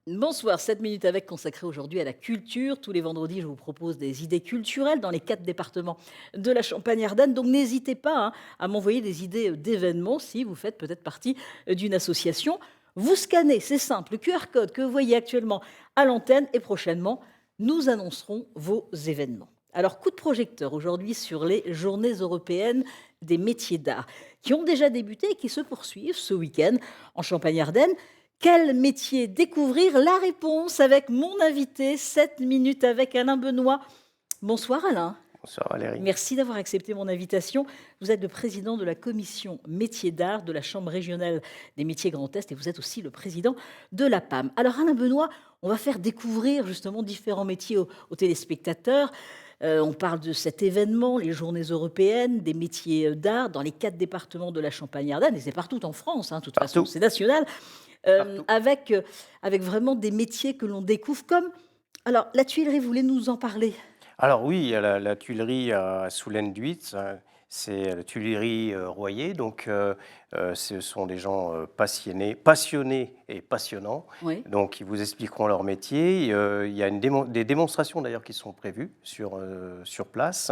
Bonsoir, 7 minutes avec consacrée aujourd'hui à la culture. Tous les vendredis, je vous propose des idées culturelles dans les 4 départements de la Champagne-Ardenne. Donc n'hésitez pas à m'envoyer des idées d'événements si vous faites peut-être partie d'une association. Vous scannez, c'est simple, le QR code que vous voyez actuellement à l'antenne et prochainement, nous annoncerons vos événements. Alors, coup de projecteur aujourd'hui sur les journées européennes des métiers d'art qui ont déjà débuté et qui se poursuivent ce week-end en Champagne-Ardenne. Quel métier découvrir? La réponse avec mon invité, 7 minutes avec Alain Benoît. Bonsoir Alain. Bonsoir Valérie. Merci d'avoir accepté mon invitation. Vous êtes le président de la commission métiers d'art de la Chambre régionale des métiers Grand Est et vous êtes aussi le président de la PAM. Alors Alain Benoît, on va faire découvrir justement différents métiers aux téléspectateurs. On parle de cet événement, les Journées européennes des métiers d'art dans les 4 départements de la Champagne-Ardenne et c'est partout en France, hein, de toute façon, Partout, c'est national. partout. Avec vraiment des métiers que l'on découvre comme alors la tuilerie, vous voulez nous en parler? Alors oui, il y a la tuilerie à Soulaine-d'Huître, c'est la tuilerie Royer, donc ce sont des gens passionnés et passionnants, Oui. donc ils vous expliqueront leur métier. Il y a des démonstrations d'ailleurs qui sont prévues sur place,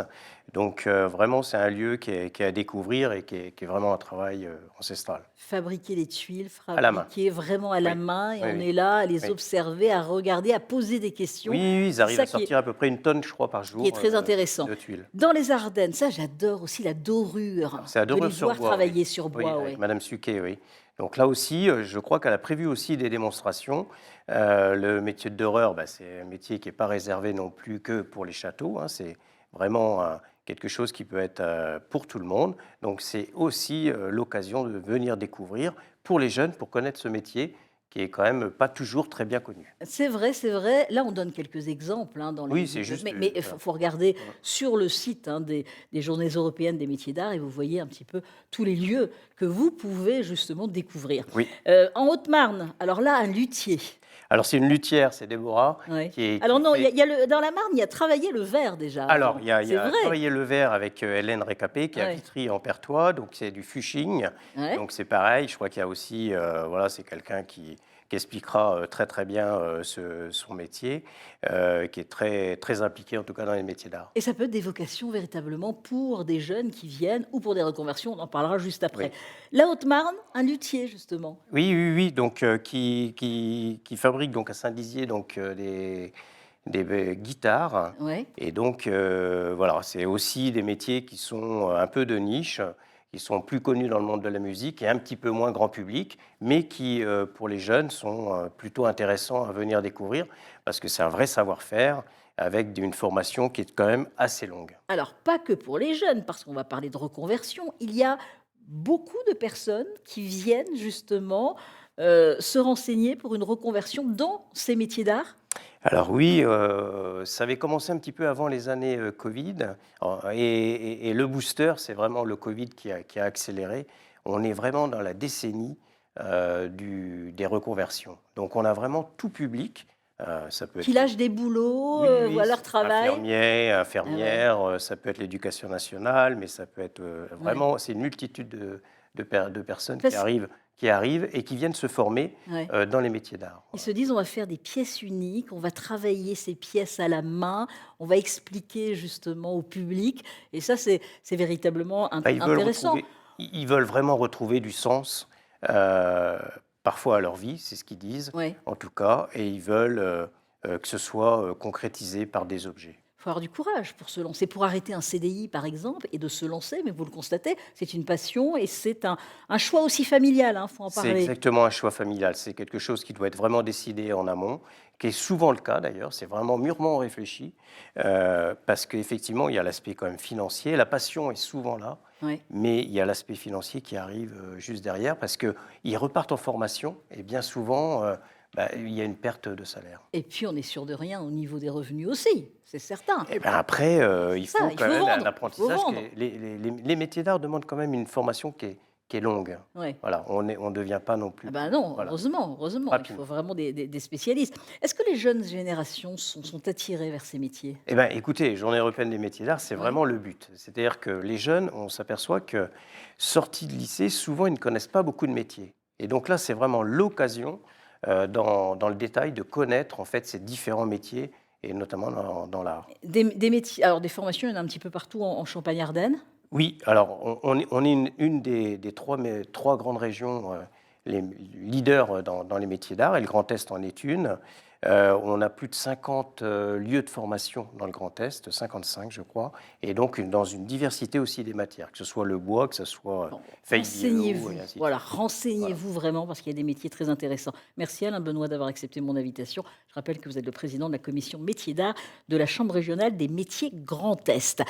donc vraiment c'est un lieu qui est à découvrir et qui est vraiment un travail ancestral, Fabriquer les tuiles, à la main. fabriquer vraiment à la Oui, main et oui, on oui. est là à les Oui. observer, à regarder, à poser des Oui, questions. oui, ils C'est arrivent ça à sortir à peu près 1 tonne, je crois, par qui est jour très intéressant. de tuiles. Dans les Ardennes, ça j'adore aussi la dorure, Alors, c'est à de les voir Dorure-sur-Bois, oui. travailler sur Oui, bois, avec ouais. madame Suquet, oui. Donc là aussi, je crois qu'elle a prévu aussi des démonstrations. Le métier de doreur, bah, c'est un métier qui n'est pas réservé non plus que pour les châteaux, hein. C'est vraiment quelque chose qui peut être pour tout le monde. Donc c'est aussi l'occasion de venir découvrir pour les jeunes, pour connaître ce métier qui est quand même pas toujours très bien connu. C'est vrai, c'est vrai. Là, on donne quelques exemples hein, dans les Oui, c'est livres, juste... mais il voilà. faut regarder Mmh. sur le site hein, des Journées européennes des métiers d'art et vous voyez un petit peu tous les lieux que vous pouvez justement découvrir. Oui. En Haute-Marne, alors là, un luthier. Alors c'est une luthière, c'est Déborah, Ouais. qui Alors non, fait... dans la Marne, il y a travaillé le verre déjà Alors, avant. il y C'est a vrai. travaillé le verre avec Hélène Récapé, qui est à Ouais. Vitry en Pertois, donc c'est du fuching. Ouais. Donc c'est pareil, je crois qu'il y a aussi, voilà, c'est quelqu'un qui expliquera très très bien son métier, qui est très, très impliqué en tout cas dans les métiers d'art. Et ça peut être des vocations véritablement pour des jeunes qui viennent ou pour des reconversions, on en parlera juste après. Oui. La Haute-Marne, un luthier justement. Oui, oui, oui, donc qui fabrique donc à Saint-Dizier donc des guitares. Ouais. Et donc, voilà, c'est aussi des métiers qui sont un peu de niche, qui sont plus connus dans le monde de la musique et un petit peu moins grand public, mais qui, pour les jeunes, sont plutôt intéressants à venir découvrir parce que c'est un vrai savoir-faire avec une formation qui est quand même assez longue. Alors, pas que pour les jeunes, parce qu'on va parler de reconversion, il y a beaucoup de personnes qui viennent justement se renseigner pour une reconversion dans ces métiers d'art. Alors oui, ça avait commencé un petit peu avant les années Covid. Et le booster, c'est vraiment le Covid qui a accéléré. On est vraiment dans la décennie des reconversions. Donc on a vraiment tout public. Ça peut Qui être lâchent des boulots, oui, oui, voilà leur travail. infirmiers, Ah ouais, infirmières, ça peut être l'éducation nationale, mais ça peut être ouais, vraiment, c'est une multitude de personnes parce qui arrivent et qui viennent se former ouais. dans les métiers d'art. Ils Voilà. se disent: «On va faire des pièces uniques, on va travailler ces pièces à la main, on va expliquer justement au public» et ça, c'est véritablement Bah, intéressant. ils veulent vraiment retrouver du sens, heu, parfois à leur vie, c'est ce qu'ils disent, Ouais. en tout cas, et ils veulent, que ce soit, concrétisé par des objets. Il faut avoir du courage pour se lancer, pour arrêter un CDI par exemple et de se lancer, mais vous le constatez, c'est une passion et c'est un choix aussi familial, il faut en C'est parler. exactement un choix familial, c'est quelque chose qui doit être vraiment décidé en amont, qui est souvent le cas d'ailleurs, c'est vraiment mûrement réfléchi, parce qu'effectivement, il y a l'aspect quand même financier, la passion est souvent là, Ouais. mais il y a l'aspect financier qui arrive, juste derrière parce qu'ils repartent en formation et bien souvent, bah, il y a une perte de salaire. Et puis on n'est sûr de rien au niveau des revenus aussi, c'est certain. Et ben après, il C'est ça, faut il quand faut même un vendre, il faut apprentissage que vendre. les métiers d'art demandent quand même une formation qui est longue. Ouais. Voilà, on ne devient pas non Ah plus, ben non, voilà, heureusement, heureusement, il faut rapidement. vraiment des spécialistes. Est-ce que les jeunes générations sont attirées vers ces métiers? Eh ben, écoutez, Journée européenne des métiers d'art, c'est Ouais. vraiment le but. C'est-à-dire que les jeunes, on s'aperçoit que, sortis de lycée, souvent, ils ne connaissent pas beaucoup de métiers. Et donc là, c'est vraiment l'occasion, dans le détail, de connaître en fait ces différents métiers et notamment dans l'art. Des métiers, alors des formations, il y en a un petit peu partout en Champagne-Ardenne. Oui, alors on est une des 3 3 grandes régions, les leaders dans les métiers d'art et le Grand Est en est une. On a plus de 50 lieux de formation dans le Grand Est, 55 je crois, et donc dans une diversité aussi des matières, que ce soit le bois, que ce soit Bon, faïdéo renseignez-vous, et ainsi de voilà, suite. Voilà. renseignez-vous vraiment parce qu'il y a des métiers très intéressants. Merci Alain Benoît d'avoir accepté mon invitation. Je rappelle que vous êtes le président de la commission métiers d'art de la Chambre régionale des métiers Grand Est.